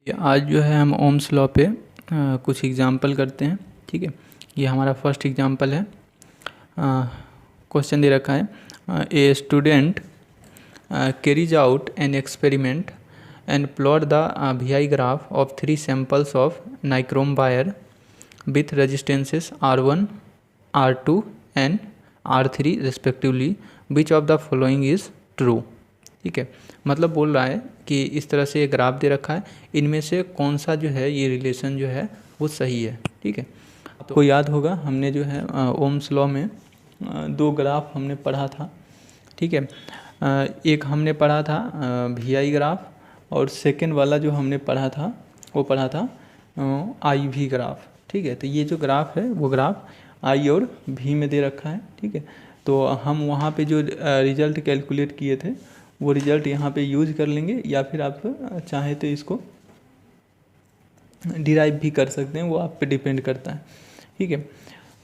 आज जो है हम ओम्स लॉ पे कुछ एग्जाम्पल करते हैं। ठीक है, ये हमारा फर्स्ट एग्जाम्पल है। क्वेश्चन दे रखा है, a student carries out an experiment and plot the VI graph of 3 samples of nichrome wire with resistances R1, R2 and R3 respectively, which of the following is true. ठीक है, मतलब बोल रहा है कि इस तरह से ये ग्राफ दे रखा है, इनमें से कौन सा जो है ये रिलेशन जो है वो सही है। ठीक है, आपको याद होगा हमने जो है ओम्स लॉ में दो ग्राफ हमने पढ़ा था। ठीक है, एक हमने पढ़ा था VI ग्राफ, और सेकेंड वाला जो हमने पढ़ा था वो पढ़ा था IV ग्राफ। ठीक है, तो ये जो ग्राफ है वो ग्राफ I और V में दे रखा है। ठीक है, तो हम वहाँ पे जो रिजल्ट कैलकुलेट किए थे वो रिजल्ट यहाँ पे यूज कर लेंगे, या फिर आप चाहे तो इसको डिराइव भी कर सकते हैं, वो आप पे डिपेंड करता है। ठीक है,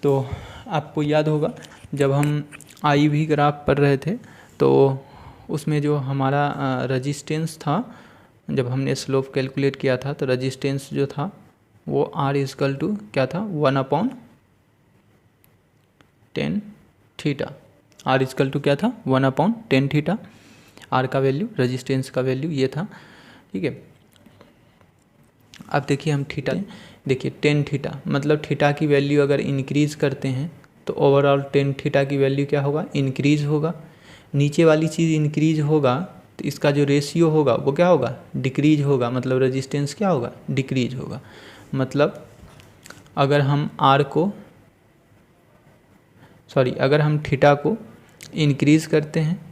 तो आपको याद होगा जब हम IV ग्राफ पढ़ रहे थे तो उसमें जो हमारा रेजिस्टेंस था, जब हमने स्लोप कैलकुलेट किया था तो रेजिस्टेंस जो था वो R इक्वल टू क्या था, 1/10 थीटा। R इक्वल टू क्या था, 1/10 थीटा। R का वैल्यू, रेजिस्टेंस का वैल्यू ये था। ठीक है, अब देखिए हम थीटा, देखिए 10 थीटा, मतलब थीटा की वैल्यू अगर इंक्रीज़ करते हैं तो ओवरऑल 10 थीटा की वैल्यू क्या होगा, इंक्रीज़ होगा। नीचे वाली चीज़ इंक्रीज़ होगा तो इसका जो रेशियो होगा वो क्या होगा, डिक्रीज होगा, मतलब रेजिस्टेंस क्या होगा, डिक्रीज होगा। मतलब अगर हम अगर हम थीटा को इंक्रीज़ करते हैं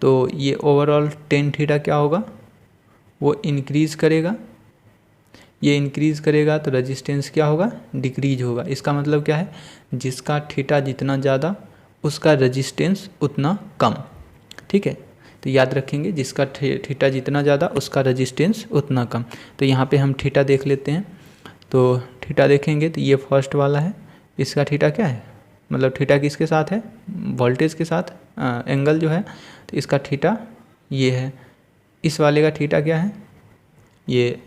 तो ये ओवरऑल 10 थीटा क्या होगा, वो इंक्रीज़ करेगा। ये इंक्रीज़ करेगा तो रेजिस्टेंस क्या होगा, डिक्रीज होगा। इसका मतलब क्या है, जिसका थीटा जितना ज़्यादा उसका रेजिस्टेंस उतना कम। ठीक है, तो याद रखेंगे जिसका थीटा जितना ज़्यादा उसका रेजिस्टेंस उतना कम। तो यहाँ पे हम थीटा देख लेते हैं। तो थीटा देखेंगे तो ये फर्स्ट वाला है, इसका थीटा क्या है, मतलब थीटा किसके साथ है, वोल्टेज के साथ एंगल जो है, तो इसका थीटा ये है। इस वाले का थीटा क्या है, ये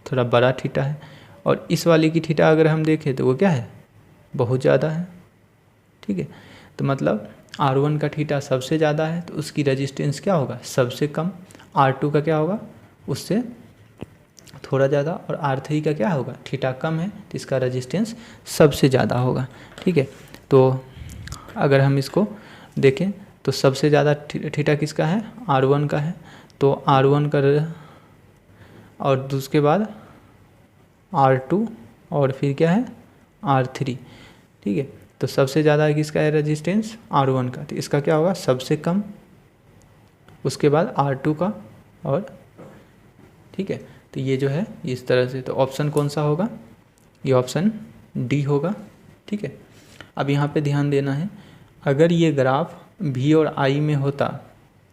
थोड़ा बड़ा थीटा है। और इस वाले की थीटा अगर हम देखें तो वो क्या है, बहुत ज़्यादा है। ठीक है, तो मतलब R1 का थीटा सबसे ज़्यादा है तो उसकी रेजिस्टेंस क्या होगा, सबसे कम। R2 का क्या होगा, उससे थोड़ा ज़्यादा। और R3 का क्या होगा, थीटा कम है तो इसका रेजिस्टेंस सबसे ज़्यादा होगा। ठीक है, तो अगर हम इसको देखें तो सबसे ज़्यादा थीटा किसका है, R1 का है। तो R1 का, और उसके बाद R2, और फिर क्या है R3। ठीक है, तो सबसे ज़्यादा किसका है रेजिस्टेंस, R1 का, तो इसका क्या होगा, सबसे कम। उसके बाद R2 का, और ठीक है, तो ये जो है इस तरह से। तो ऑप्शन कौन सा होगा, ये ऑप्शन डी होगा। ठीक है, अब यहाँ पे ध्यान देना है, अगर ये ग्राफ V और I में होता,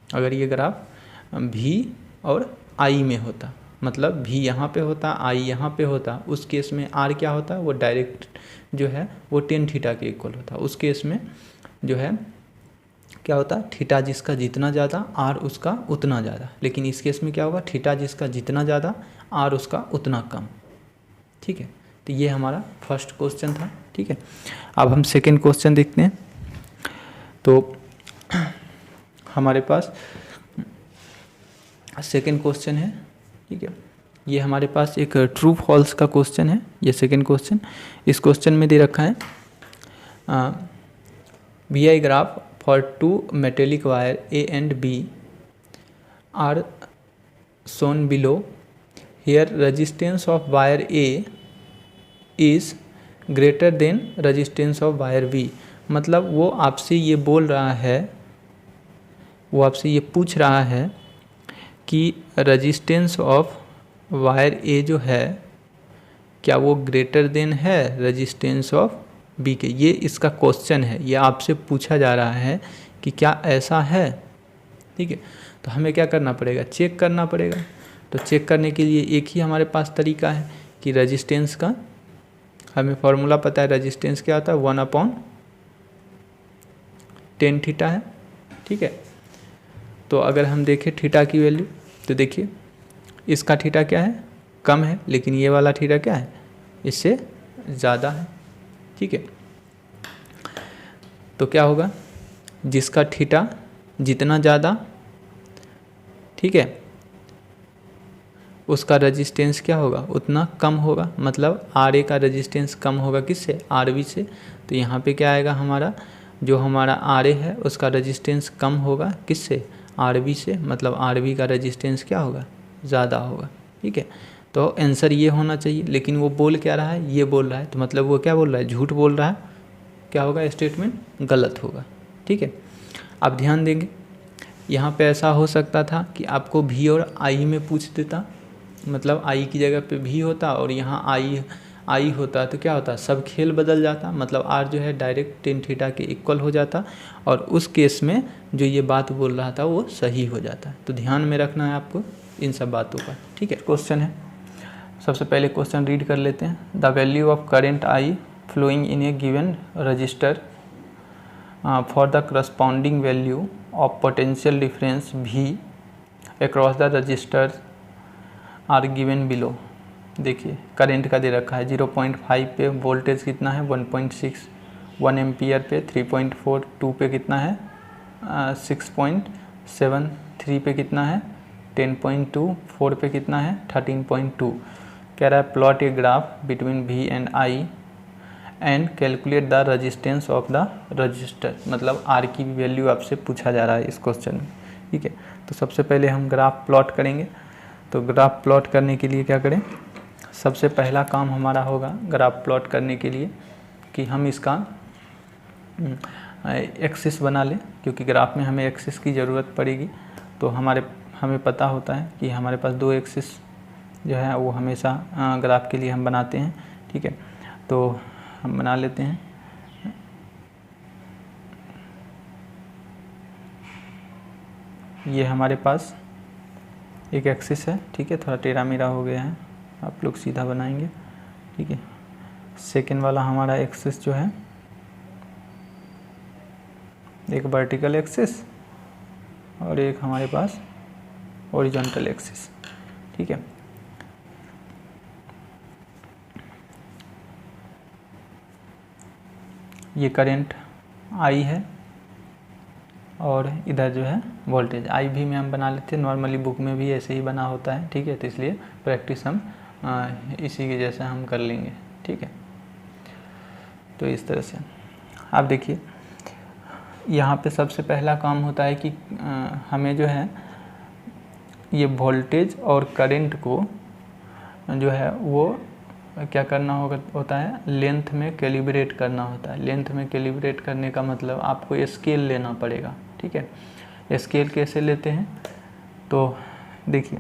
अगर ये ग्राफ V और I में होता, मतलब V यहाँ पे होता, I यहाँ पे होता, उस केस में R क्या होता, वो डायरेक्ट जो है वो 10 थीटा के इक्वल होता। उस केस में जो है क्या होता, थीटा जिसका जितना ज़्यादा R उसका उतना ज़्यादा। लेकिन इस केस में क्या होगा, थीटा जिसका जितना ज़्यादा R उसका उतना कम। ठीक है, तो ये हमारा फर्स्ट क्वेश्चन था। ठीक है, अब हम सेकेंड क्वेश्चन देखते हैं। तो हमारे पास सेकेंड क्वेश्चन है। ठीक है, ये हमारे पास एक ट्रू फॉल्स का क्वेश्चन है, ये सेकेंड क्वेश्चन। इस क्वेश्चन में दे रखा है VI graph for 2 metallic wire A and B are shown below. Here resistance of wire A is greater than resistance of wire B. मतलब वो आपसे ये बोल रहा है, वो आपसे ये पूछ रहा है कि रेजिस्टेंस ऑफ वायर ए जो है क्या वो ग्रेटर देन है रेजिस्टेंस ऑफ बी के। ये इसका क्वेश्चन है, ये आपसे पूछा जा रहा है कि क्या ऐसा है। ठीक है, तो हमें क्या करना पड़ेगा, चेक करना पड़ेगा। तो चेक करने के लिए एक ही हमारे पास तरीका है कि रेजिस्टेंस का हमें फॉर्मूला पता है, रेजिस्टेंस क्या होता है, 1/10 थीटा है। ठीक है, तो अगर हम देखें थीटा की वैल्यू तो देखिए इसका थीटा क्या है, कम है, लेकिन ये वाला थीटा क्या है, इससे ज़्यादा है। ठीक है, तो क्या होगा, जिसका थीटा जितना ज़्यादा, ठीक है, उसका रेजिस्टेंस क्या होगा, उतना कम होगा। मतलब आर ए का रेजिस्टेंस कम होगा किससे, आर बी से। तो यहाँ पे क्या आएगा, हमारा जो हमारा आर ए है उसका रेजिस्टेंस कम होगा किससे, आर बी से। मतलब आर बी का रेजिस्टेंस क्या होगा, ज़्यादा होगा। ठीक है, तो आंसर ये होना चाहिए, लेकिन वो बोल क्या रहा है, ये बोल रहा है, तो मतलब वो क्या बोल रहा है, झूठ बोल रहा है। क्या होगा, स्टेटमेंट गलत होगा। ठीक है, आप ध्यान देंगे, यहाँ पे ऐसा हो सकता था कि आपको भी और आई में पूछ देता, मतलब आई की जगह पे भी होता और यहाँ आई होता, तो क्या होता, सब खेल बदल जाता। मतलब आर जो है डायरेक्ट टेन थीटा के इक्वल हो जाता, और उस केस में जो ये बात बोल रहा था वो सही हो जाता। तो ध्यान में रखना है आपको इन सब बातों का। ठीक है, क्वेश्चन है, सबसे पहले क्वेश्चन रीड कर लेते हैं। The value of current I flowing in a given resistor for the corresponding value of potential difference V across the resistor are given below. देखिए करंट का दे रखा है 0.5 पे, वोल्टेज कितना है 1.6, 1 एम्पियर पे 3.4, 2 पे कितना है 6.7, 3 पे कितना है 10.2, 4 पे कितना है 13.2। कह रहा है plot a graph between V and I and calculate the resistance of the register. मतलब आर की वैल्यू आपसे पूछा जा रहा है इस क्वेश्चन में। ठीक है, तो सबसे पहले हम ग्राफ प्लॉट करेंगे। तो ग्राफ प्लॉट करने के लिए क्या करें, सबसे पहला काम हमारा होगा ग्राफ प्लॉट करने के लिए कि हम इसका एक्सिस बना लें, क्योंकि ग्राफ में हमें एक्सिस की ज़रूरत पड़ेगी। तो हमें पता होता है कि हमारे पास 2 एक्सिस जो है वो हमेशा ग्राफ के लिए हम बनाते हैं। ठीक है, तो हम बना लेते हैं। ये हमारे पास एक एक्सिस है। ठीक है, थोड़ा टेढ़ा मेढ़ा हो गया है, आप लोग सीधा बनाएंगे। ठीक है, सेकेंड वाला हमारा एक्सिस जो है एक वर्टिकल एक्सिस और एक हमारे पास हॉरिजॉन्टल एक्सिस। ठीक है, ये करंट आई है और इधर जो है वोल्टेज आई भी में हम बना लेते हैं, नॉर्मली बुक में भी ऐसे ही बना होता है। ठीक है, तो इसलिए प्रैक्टिस हम इसी के जैसा हम कर लेंगे। ठीक है, तो इस तरह से आप देखिए, यहाँ पे सबसे पहला काम होता है कि हमें जो है ये वोल्टेज और करंट को जो है वो क्या करना होता है, लेंथ में कैलिब्रेट करना होता है। लेंथ में कैलिब्रेट करने का मतलब आपको स्केल लेना पड़ेगा। ठीक है, स्केल कैसे लेते हैं, तो देखिए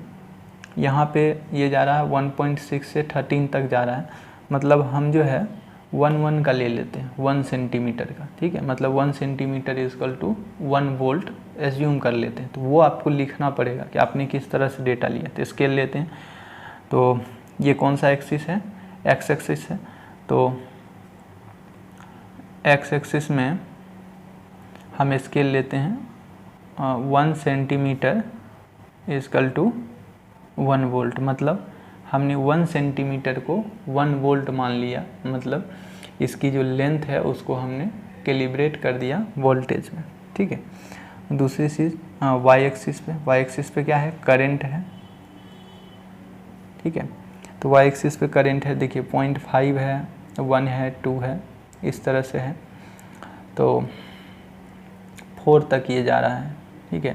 यहाँ पे ये जा रहा है 1.6 से 13 तक जा रहा है। मतलब हम जो है 1 का ले लेते हैं, 1 सेंटीमीटर का। ठीक है, मतलब 1 centimetre equal to 1 volt assume कर लेते हैं। तो वो आपको लिखना पड़ेगा कि आपने किस तरह से डेटा लिया। तो स्केल लेते हैं, तो ये कौन सा एक्सिस है, एक्स एक्सिस है। तो एक्स एक्सिस में हम स्केल लेते हैं 1 सेंटीमीटर इक्वल टू 1 वोल्ट। मतलब हमने 1 सेंटीमीटर को 1 वोल्ट मान लिया, मतलब इसकी जो लेंथ है उसको हमने कैलिब्रेट कर दिया वोल्टेज में। ठीक है, दूसरी चीज़ वाई एक्सिस पे क्या है, करंट है। ठीक है, तो वाई एक्सिस पे करंट है, देखिए 0.5 है, 1 है, 2 है, इस तरह से है। तो 4 तक ये जा रहा है। ठीक है,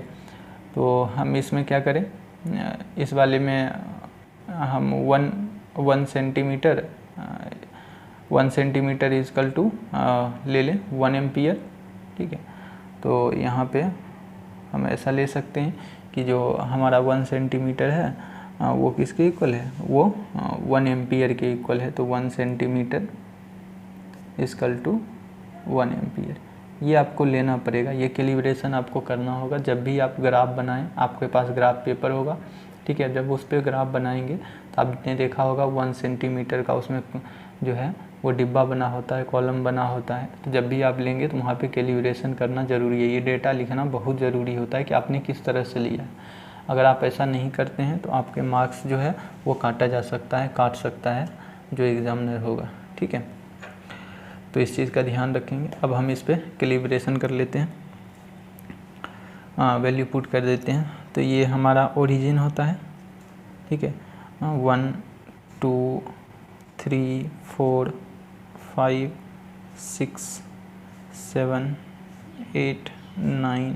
तो हम इसमें क्या करें, इस वाले में हम 1 सेंटीमीटर 1 सेंटीमीटर इक्वल टू ले लें 1 एम्पियर। ठीक है, तो यहाँ पे हम ऐसा ले सकते हैं कि जो हमारा 1 सेंटीमीटर है वो किसके इक्वल है, वो 1 एम्पियर के इक्वल है। तो 1 सेंटीमीटर इक्वल टू 1 एम्पियर, ये आपको लेना पड़ेगा। ये कैलिब्रेशन आपको करना होगा जब भी आप ग्राफ बनाएं। आपके पास ग्राफ पेपर होगा। ठीक है, जब उस पर ग्राफ बनाएंगे तो आपने देखा होगा 1 सेंटीमीटर का उसमें जो है वो डिब्बा बना होता है, कॉलम बना होता है। तो जब भी आप लेंगे तो वहाँ पे कैलिब्रेशन करना ज़रूरी है। ये डेटा लिखना बहुत ज़रूरी होता है कि आपने किस तरह से लिया है। अगर आप ऐसा नहीं करते हैं तो आपके मार्क्स जो है वो काट सकता है जो एग्ज़ामिनर होगा। ठीक है, तो इस चीज़ का ध्यान रखेंगे। अब हम इस पर कैलिब्रेशन कर लेते हैं, वैल्यू पुट कर देते हैं। तो ये हमारा ओरिजिन होता है। ठीक है, 1 2 3 4 5 6 7 8 9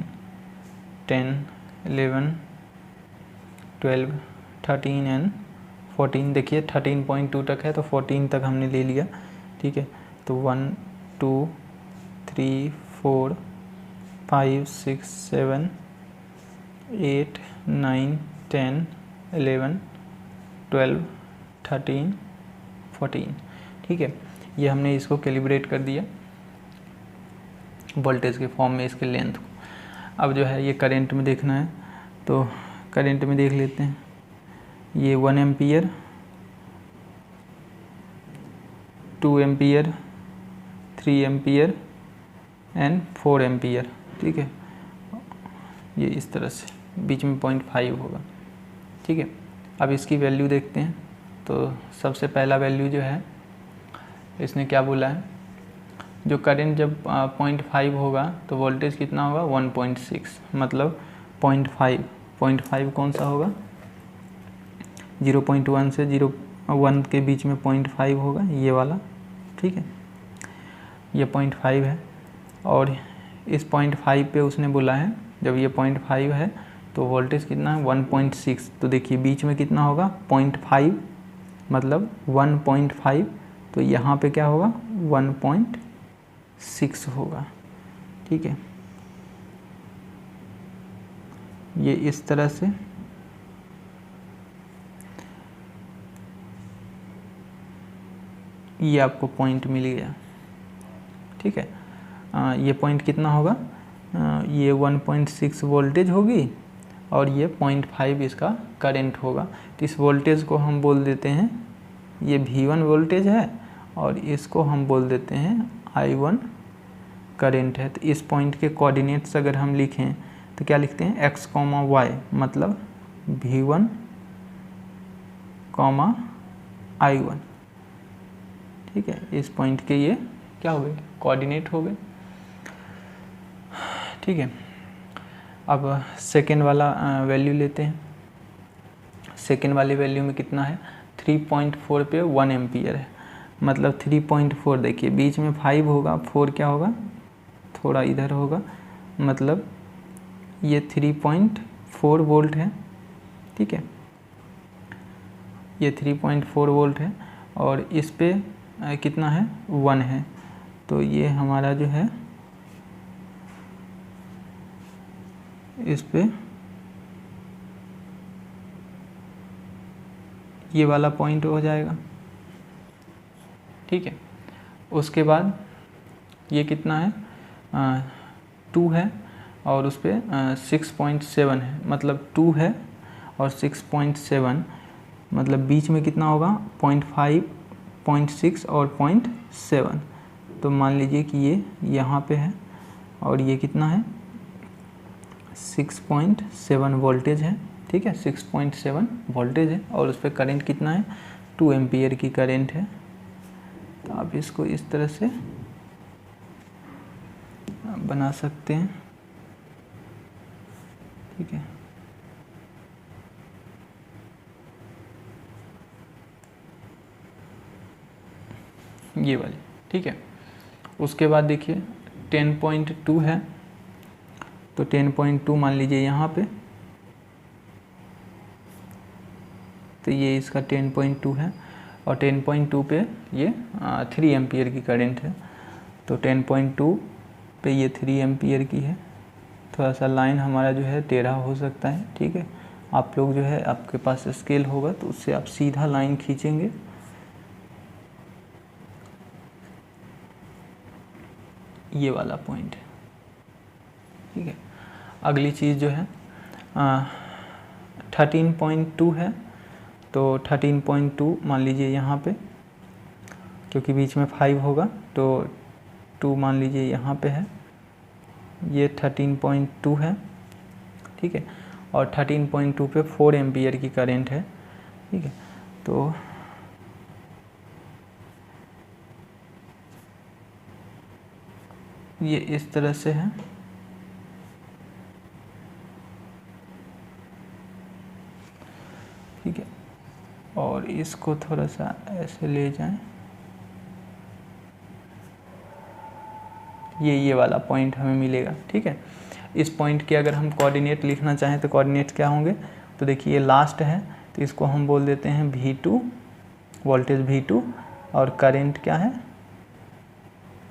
10 11 12 13 एंड 14। देखिए 13.2 तक है तो 14 तक हमने ले लिया। ठीक है, तो 1 2 3 4 5 6 7 8 9 10 11 12 13 14। ठीक है, ये हमने इसको कैलिब्रेट कर दिया वोल्टेज के फॉर्म में इसके लेंथ को। अब जो है ये करंट में देखना है, तो करंट में देख लेते हैं। ये 1 ampere, 2 ampere, 3 ampere and 4 ampere. ठीक है, ये इस तरह से बीच में 0.5 होगा। ठीक है, अब इसकी वैल्यू देखते हैं। तो सबसे पहला वैल्यू जो है इसने क्या बोला है, जो करंट जब 0.5 होगा तो वोल्टेज कितना होगा 1.6, मतलब 0.5 कौन सा होगा, 0.1 से 0.1 के बीच में 0.5 होगा ये वाला। ठीक है, ये 0.5 है और इस 0.5 पे उसने बोला है जब ये 0.5 है तो वोल्टेज कितना है 1.6। तो देखिए बीच में कितना होगा 0.5 मतलब 1.5, तो यहाँ पे क्या होगा 1.6 होगा। ठीक है, ये इस तरह से ये आपको पॉइंट मिल गया। ठीक है, ये पॉइंट कितना होगा, ये 1.6 वोल्टेज होगी और ये 0.5 इसका करंट होगा। तो इस वोल्टेज को हम बोल देते हैं, ये V1 वोल्टेज है और इसको हम बोल देते हैं I1 करंट है। तो इस पॉइंट के कोऑर्डिनेट्स अगर हम लिखें तो क्या लिखते हैं x, y, मतलब V1, I1। ठीक है, इस पॉइंट के ये क्या हो गए कोऑर्डिनेट हो गए। ठीक है, अब सेकेंड वाला वैल्यू लेते हैं। सेकेंड वाली वैल्यू में कितना है 3.4 पे 1 एम्पियर है, मतलब 3.4। देखिए बीच में 5 होगा, 4 क्या होगा थोड़ा इधर होगा, मतलब ये 3.4 वोल्ट है। ठीक है, ये 3.4 वोल्ट है और इस पे कितना है 1 है, तो ये हमारा जो है इस पे ये वाला पॉइंट हो जाएगा। ठीक है, उसके बाद ये कितना है 2 है और उस पर 6.7 है, मतलब 2 है और 6.7, मतलब बीच में कितना होगा 0.5, 0.6 और 0.7। तो मान लीजिए कि ये यहाँ पे है और ये कितना है 6.7 वोल्टेज है। ठीक है, 6.7 वोल्टेज है और उस पर करंट कितना है 2 एम्पियर की करंट है। तो आप इसको इस तरह से बना सकते हैं। ठीक है, ये वाली। ठीक है, उसके बाद देखिए 10.2 है, तो 10.2 मान लीजिए यहाँ पे, तो ये इसका 10.2 है और 10.2 पे ये 3 एम्पियर की करंट है। तो 10.2 पे ये 3 एम्पियर की है। थोड़ा सा लाइन हमारा जो है टेढ़ा हो सकता है। ठीक है, आप लोग जो है आपके पास स्केल होगा तो उससे आप सीधा लाइन खींचेंगे। ये वाला पॉइंट है। ठीक है, अगली चीज़ जो है 13.2 है, तो 13.2 मान लीजिए यहाँ पे, क्योंकि बीच में 5 होगा तो 2 मान लीजिए यहाँ पे है, ये 13.2 है। ठीक है, और 13.2 पे 4 एम्पियर की करंट है, ठीक है। तो ये इस तरह से है, ठीक है। और इसको थोड़ा सा ऐसे ले जाएं, ये वाला पॉइंट हमें मिलेगा, ठीक है। इस पॉइंट के अगर हम कोऑर्डिनेट लिखना चाहें तो कोऑर्डिनेट क्या होंगे, तो देखिए ये लास्ट है तो इसको हम बोल देते हैं V2, वोल्टेज V2, और करंट क्या है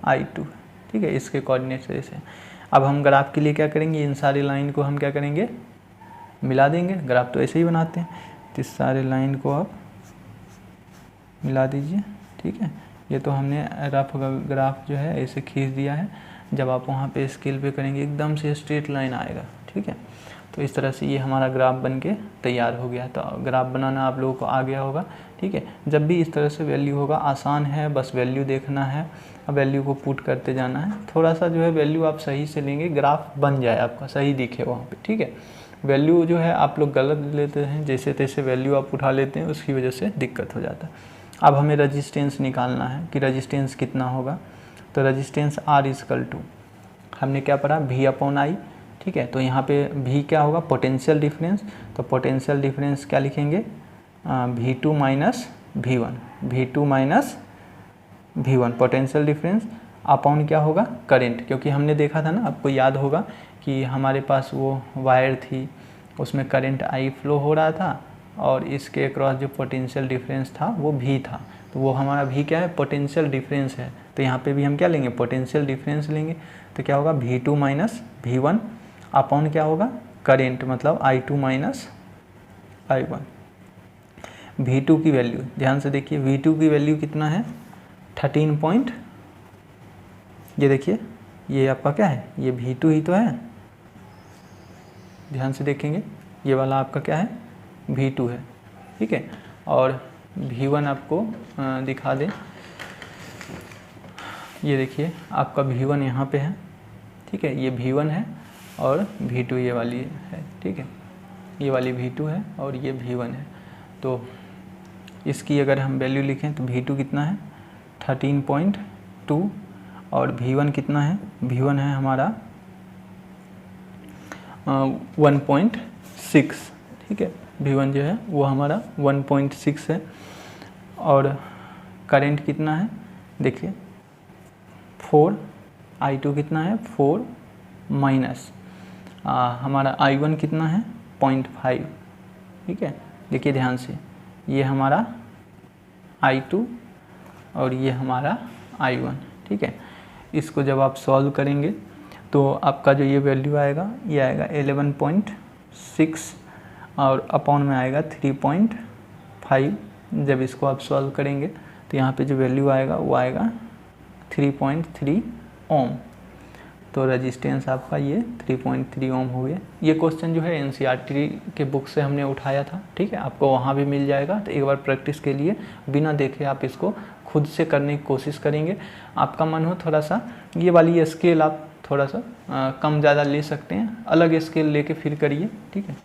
I2, ठीक है। इसके कोऑर्डिनेट जैसे अब हम ग्राफ के लिए क्या करेंगे, इन सारी लाइन को हम क्या करेंगे, मिला देंगे। ग्राफ तो ऐसे ही बनाते हैं, तो इस सारे लाइन को आप मिला दीजिए, ठीक है। ये तो हमने रफ ग्राफ जो है ऐसे खींच दिया है, जब आप वहाँ पे स्केल पे करेंगे एकदम से स्ट्रेट लाइन आएगा, ठीक है। तो इस तरह से ये हमारा ग्राफ बन के तैयार हो गया। तो ग्राफ बनाना आप लोगों को आ गया होगा, ठीक है। जब भी इस तरह से वैल्यू होगा, आसान है, बस वैल्यू देखना है, अब वैल्यू को पुट करते जाना है। थोड़ा सा जो है वैल्यू आप सही से लेंगे, ग्राफ बन जाए आपका, सही दिखे वहाँ पे, ठीक है। वैल्यू जो है आप लोग गलत लेते हैं, जैसे तैसे वैल्यू आप उठा लेते हैं, उसकी वजह से दिक्कत हो जाता है। अब हमें रजिस्टेंस निकालना है कि रजिस्टेंस कितना होगा। तो रजिस्टेंस R इक्वल टू, हमने क्या पढ़ा, V/I, ठीक है। तो यहाँ पे V क्या होगा, पोटेंशियल डिफरेंस। तो पोटेंशियल डिफरेंस क्या लिखेंगे, V2 minus V1, V2 minus V1 potential difference upon क्या होगा, करंट। क्योंकि हमने देखा था ना, आपको याद होगा कि हमारे पास वो वायर थी, उसमें करंट I फ्लो हो रहा था, और इसके अक्रॉस जो पोटेंशियल डिफरेंस था वो V था। तो वो हमारा V क्या है, पोटेंशियल डिफरेंस है। तो यहाँ पे भी हम क्या लेंगे, पोटेंशियल डिफरेंस लेंगे। तो क्या होगा, V2 माइनस V1 अपॉन क्या होगा, करेंट, मतलब I2 माइनस I1। V2 की वैल्यू ध्यान से देखिए, V2 की वैल्यू कितना है, 13 पॉइंट, ये देखिए ये आपका क्या है, ये V2 ही तो है, ध्यान से देखेंगे, ये वाला आपका क्या है, V2 है, ठीक है। और V1 आपको दिखा दें, ये देखिए आपका V1 यहाँ पे है, ठीक है। ये V1 है और V2 ये वाली है, ठीक है। ये वाली V2 है और ये V1 है। तो इसकी अगर हम वैल्यू लिखें तो V2 कितना है, 13.2, और V1 कितना है, V1 है हमारा 1.6, ठीक है। V1 जो है वो हमारा 1.6 है। और करंट कितना है, देखिए 4, I2 कितना है 4 माइनस हमारा I1 कितना है 0.5, ठीक है। देखिए ध्यान से, ये हमारा I2 और ये हमारा I1, ठीक है। इसको जब आप सॉल्व करेंगे तो आपका जो ये वैल्यू आएगा, ये आएगा 11.6 और अपॉन में आएगा 3.5। जब इसको आप सॉल्व करेंगे तो यहाँ पे जो वैल्यू आएगा वो आएगा 3.3 ओम। तो रेजिस्टेंस आपका ये 3.3 ओम हो गया। ये क्वेश्चन जो है NCERT के बुक से हमने उठाया था, ठीक है। आपको वहाँ भी मिल जाएगा। तो एक बार प्रैक्टिस के लिए बिना देखे आप इसको खुद से करने की कोशिश करेंगे। आपका मन हो थोड़ा सा ये वाली स्केल आप थोड़ा सा कम ज़्यादा ले सकते हैं, अलग स्केल लेके फिर करिए, ठीक है।